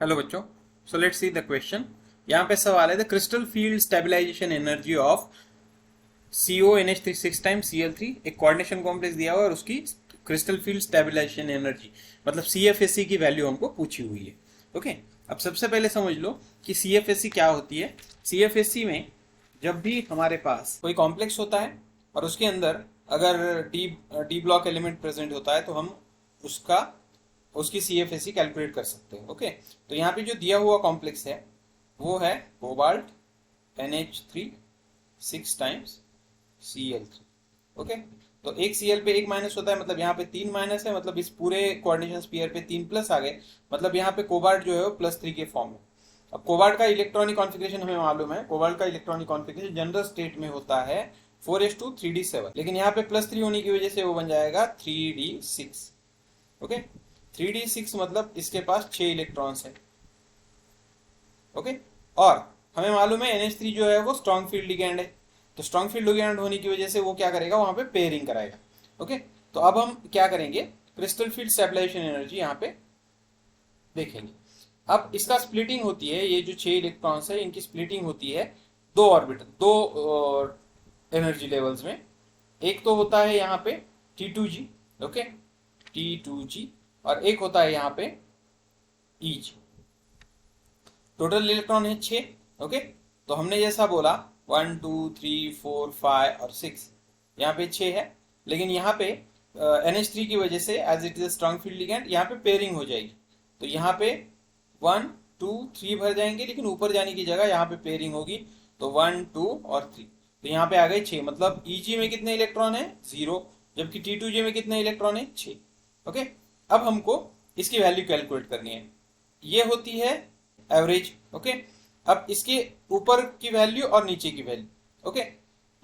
Hello बच्चों, so let's see the question. यहाँ पे सवाल है the crystal field stabilization energy of CONH3 6 times Cl3। एक कोऑर्डिनेशन कॉम्प्लेक्स दिया हुआ है और उसकी क्रिस्टल फील्ड स्टेबलाइजेशन एनर्जी मतलब CFSE की वैल्यू हमको पूछी हुई है। ओके, अब सबसे पहले समझ लो कि CFSE क्या होती है। CFSE में जब भी हमारे पास कोई कॉम्प्लेक्स होता है और उसके अंदर अगर डी ब्लॉक एलिमेंट प्रेजेंट होता है तो हम उसका उसकी CFSE कैलकुलेट कर सकते हैं। ओके, तो यहाँ पे जो दिया हुआ कॉम्प्लेक्स है वो है cobalt NH3 6 times Cl3। Okay, तो एक Cl पे एक माइनस होता है, मतलब यहाँ पे 3 माइनस है, मतलब इस पूरे कोऑर्डिनेशन स्फीयर पे 3 प्लस आ गए, मतलब यहाँ पे कोबाल्ट जो है वो +3 के फॉर्म में। अब कोबाल्ट का इलेक्ट्रॉनिक कॉन्फ़िगरेशन हमें मालूम है, कोबाल्ट का इलेक्ट्रॉनिक कॉन्फ़िगरेशन जनरल स्टेट में होता है 4s2 3d7, लेकिन यहाँ पे +3 होने की वजह से वो बन जाएगा 3d6। ओके, 3d6 मतलब इसके पास 6 इलेक्ट्रॉन्स है। ओके, और हमें मालूम है NH3 जो है वो स्ट्रॉन्ग फील्ड लिगैंड है, तो स्ट्रॉन्ग फील्ड लिगैंड होने की वजह से वो क्या करेगा, वहां पे पेयरिंग कराएगा। ओके, तो अब हम क्या करेंगे, क्रिस्टल फील्ड स्टेबलाइजेशन एनर्जी यहाँ पे देखेंगे। अब इसका स्प्लिटिंग होती है, ये जो 6 इलेक्ट्रॉन्स है इनकी स्प्लिटिंग होती है दो ऑर्बिटल, दो एनर्जी लेवल्स में। एक तो होता है यहाँ पे T2G, ओके, T2G, और एक होता है यहाँ पे EG। टोटल इलेक्ट्रॉन है 6। ओके, तो हमने जैसा बोला 1 2 3 4 5 और 6, यहाँ पे 6 है, लेकिन यहाँ पे NH3 की वजह से as it is strong field ligand यहाँ पे पेयरिंग हो जाएगी, तो यहाँ पे 1 2 3 भर जाएंगे, लेकिन ऊपर जाने की जगह यहाँ पे पेयरिंग होगी, तो 1 2 और 3, तो यहाँ पे आ गए 6, मतलब EG में कितने इलेक्ट्रॉन है 0, जबकि T2G में कितने इलेक्ट्रॉन है 6। ओके, अब हमको इसकी वैल्यू कैलकुलेट करनी है, ये होती है एवरेज। ओके, अब इसके ऊपर की वैल्यू और नीचे की वैल्यू, ओके,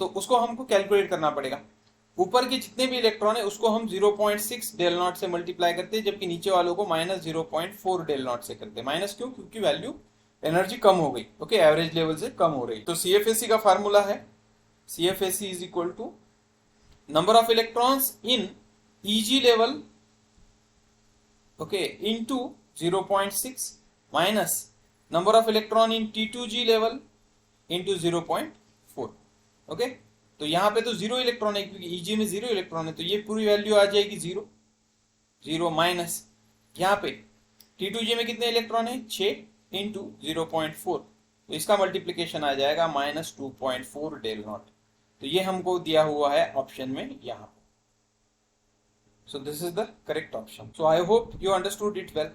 तो उसको हमको कैलकुलेट करना पड़ेगा। ऊपर के जितने भी इलेक्ट्रॉन है उसको हम 0.6 डेल नॉट से मल्टीप्लाई करते हैं, जबकि नीचे वालों को -0.4 डेल नॉट से करते हैं। माइनस क्यों? क्योंकि वैल्यू एनर्जी कम हो गई, ओके, एवरेज लेवल से कम हो रही। तो CFSE का फार्मूला है CFSE is equal to number of electrons in EG level, okay, into 0.6 minus number of electron in T2G level into 0.4। Okay, तो यहाँ पे तो 0 इलेक्ट्रॉन है क्योंकि EG में 0 इलेक्ट्रॉन है, तो ये पूरी वैल्यू आ जाएगी 0 0 माइनस यहाँ पे T2G में कितने इलेक्ट्रॉन है 6 इंटू 0.4, तो इसका मल्टीप्लीकेशन आ जाएगा -2.4 डेल नॉट। तो ये हमको दिया हुआ है ऑप्शन में यहाँ। So this is the correct option. So I hope you understood it well.